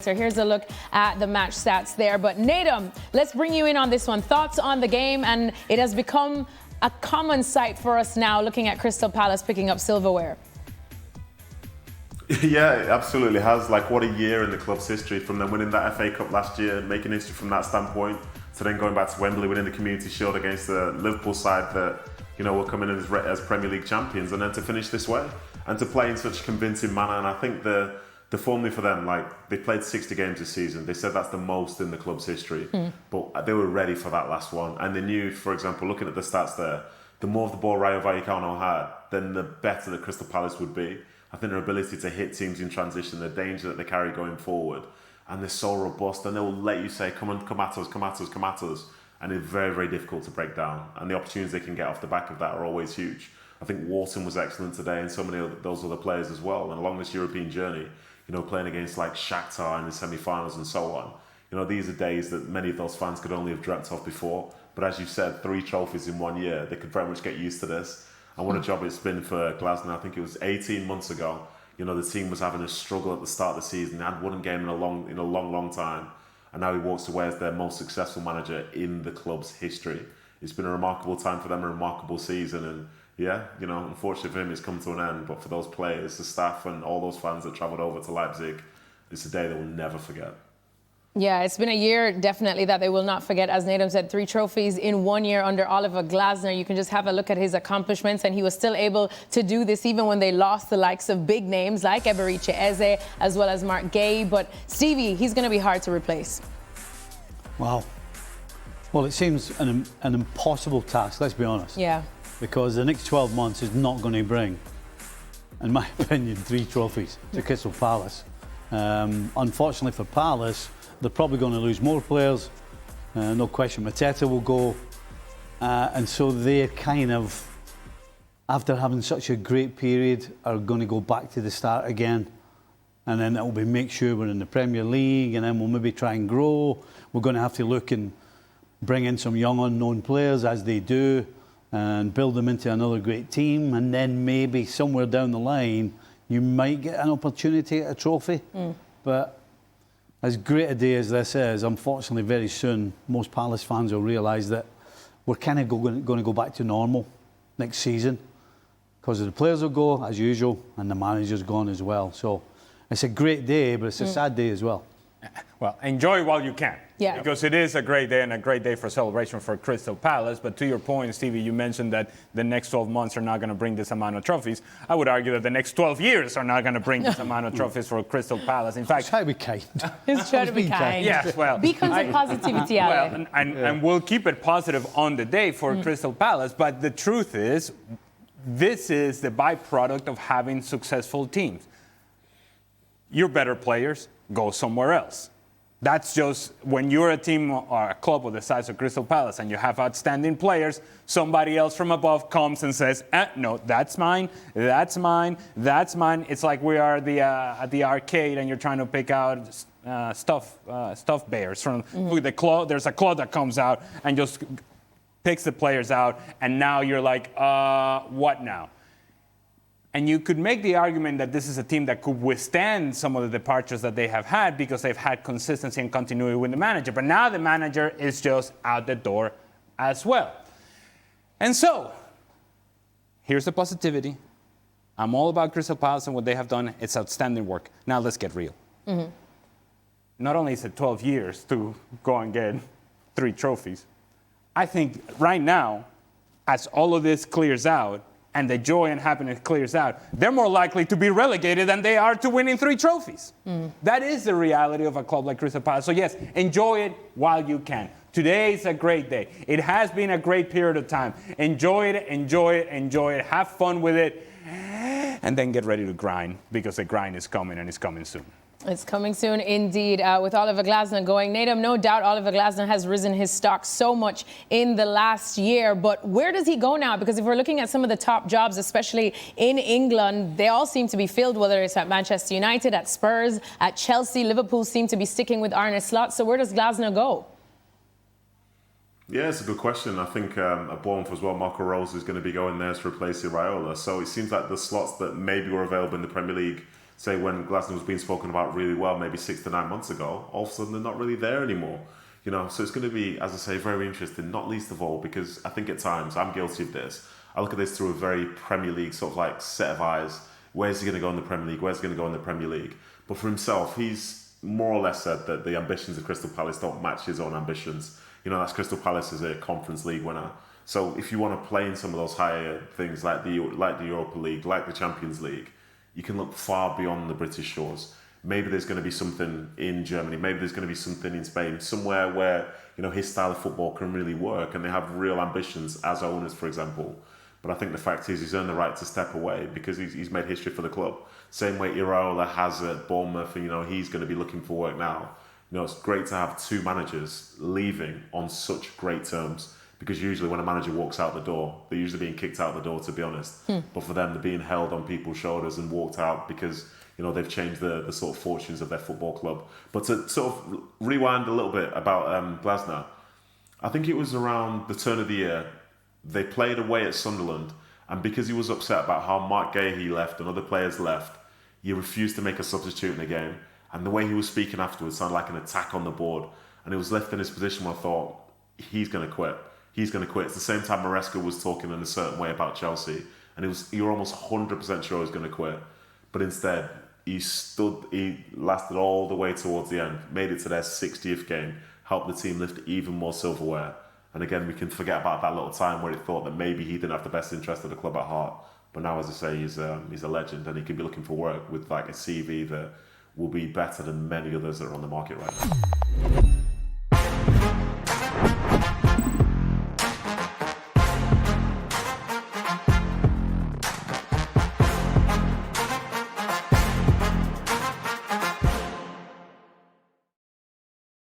So here's a look at the match stats there. But Nedum, let's bring you in on this one. Thoughts on the game, and it has become a common sight for us now looking at Crystal Palace picking up silverware. Yeah, it absolutely has. Like, what a year in the club's history, from them winning that FA Cup last year, making history from that standpoint, to then going back to Wembley, winning the Community Shield against the Liverpool side that, you know, were coming in as Premier League champions, and then to finish this way and to play in such a convincing manner. And I think the formula for them, like, they played 60 games this season. They said that's the most in the club's history. But they were ready for that last one. And they knew, for example, looking at the stats there, the more of the ball Rayo Vallecano had, then the better that Crystal Palace would be. I think their ability to hit teams in transition, the danger that they carry going forward, and they're so robust, and they will let you say, come at us, come at us, come at us. And it's very, very difficult to break down. And the opportunities they can get off the back of that are always huge. I think Wharton was excellent today, and so many of those other players as well. And along this European journey, you know, playing against like Shakhtar in the semi-finals and so on. You know, these are days that many of those fans could only have dreamt of before. But as you said, 3 trophies in 1 year, they could very much get used to this. And what a job it's been for Glasner. I think it was 18 months ago. You know, the team was having a struggle at the start of the season. They had one game in a long time. And now he walks away as their most successful manager in the club's history. It's been a remarkable time for them, a remarkable season. And yeah, you know, unfortunately for him, it's come to an end. But for those players, the staff, and all those fans that travelled over to Leipzig, it's a day they will never forget. Yeah, it's been a year, definitely, that they will not forget. As Nedum said, 3 trophies in 1 year under Oliver Glasner. You can just have a look at his accomplishments, and he was still able to do this even when they lost the likes of big names like Eberiche Eze as well as Mark Gay. But Stevie, he's going to be hard to replace. Wow. Well, it seems an impossible task, let's be honest. Yeah. Because the next 12 months is not going to bring, in my opinion, 3 trophies to Crystal Palace. Unfortunately for Palace, they're probably going to lose more players. No question, Mateta will go. And so they're kind of, after having such a great period, are going to go back to the start again. And then it'll be make sure we're in the Premier League, and then we'll maybe try and grow. We're going to have to look and bring in some young unknown players, as they do, and build them into another great team. And then maybe somewhere down the line, you might get an opportunity at a trophy. But as great a day as this is, unfortunately, very soon, most Palace fans will realise that we're kind of going to go back to normal next season, because the players will go, as usual, and the manager's gone as well. So it's a great day, but it's a sad day as well. Well, enjoy while you can. Yeah. Because it is a great day, and a great day for celebration for Crystal Palace. But to your point, Stevie, you mentioned that the next 12 months are not going to bring this amount of trophies. I would argue that the next 12 years are not going to bring this amount of trophies for Crystal Palace. In fact, Try to be kind. He's trying to be kind. yes, well, Beacons of positivity, Ale. well, and we'll keep it positive on the day for Crystal Palace. But the truth is, this is the byproduct of having successful teams. Your better players go somewhere else. That's just when you're a team or a club of the size of Crystal Palace and you have outstanding players, somebody else from above comes and says, no, that's mine, that's mine, that's mine. It's like we are at the arcade and you're trying to pick out stuffed bears from the claw. There's a claw that comes out and just picks the players out, and now you're like, what now? And you could make the argument that this is a team that could withstand some of the departures that they have had because they've had consistency and continuity with the manager. But now the manager is just out the door as well. And so, here's the positivity. I'm all about Crystal Palace and what they have done. It's outstanding work. Now let's get real. Not only is it 12 years to go and get 3 trophies, I think right now, as all of this clears out, and the joy and happiness clears out, they're more likely to be relegated than they are to winning 3 trophies. That is the reality of a club like Crystal Palace. So yes, enjoy it while you can. Today is a great day. It has been a great period of time. Enjoy it, enjoy it, enjoy it. Have fun with it. And then get ready to grind, because the grind is coming, and it's coming soon. It's coming soon indeed, with Oliver Glasner going. Nedum, no doubt Oliver Glasner has risen his stock so much in the last year, but where does he go now? Because if we're looking at some of the top jobs, especially in England, they all seem to be filled, whether it's at Manchester United, at Spurs, at Chelsea. Liverpool seem to be sticking with Arne Slot. So where does Glasner go? Yeah, it's a good question. I think at Bournemouth as well, Marco Rose is going to be going there to replace Iraola. So it seems like the slots that maybe were available in the Premier League say when Glasner was being spoken about really well maybe 6 to 9 months ago, all of a sudden they're not really there anymore. You know, so it's going to be, as I say, very interesting, not least of all because I think at times, I'm guilty of this, I look at this through a very Premier League sort of like set of eyes. Where's he going to go in the Premier League? Where's he going to go in the Premier League? But for himself, he's more or less said that the ambitions of Crystal Palace don't match his own ambitions. You know, that's Crystal Palace as a Conference League winner. So if you want to play in some of those higher things like the Europa League, like the Champions League, you can look far beyond the British shores. Maybe there's going to be something in Germany, maybe there's going to be something in Spain, somewhere where, you know, his style of football can really work and they have real ambitions as owners, for example. But I think the fact is he's earned the right to step away because he's made history for the club. Same way Iraola has at Bournemouth, and, you know, he's going to be looking for work now. You know, it's great to have two managers leaving on such great terms because usually when a manager walks out the door, they're usually being kicked out the door, to be honest. But for them, they're being held on people's shoulders and walked out because, you know, they've changed the sort of fortunes of their football club. But to sort of rewind a little bit about Glasner, I think it was around the turn of the year, they played away at Sunderland, and because he was upset about how Mark Gahey left and other players left, he refused to make a substitute in the game. And the way he was speaking afterwards sounded like an attack on the board. And he was left in his position where I thought, he's going to quit. He's going to quit. It's the same time Maresca was talking in a certain way about Chelsea. And you're almost 100% sure he was going to quit. But instead, he lasted all the way towards the end, made it to their 60th game, helped the team lift even more silverware. And again, we can forget about that little time where he thought that maybe he didn't have the best interest of the club at heart. But now, as I say, he's a legend, and he could be looking for work with like a CV that will be better than many others that are on the market right now.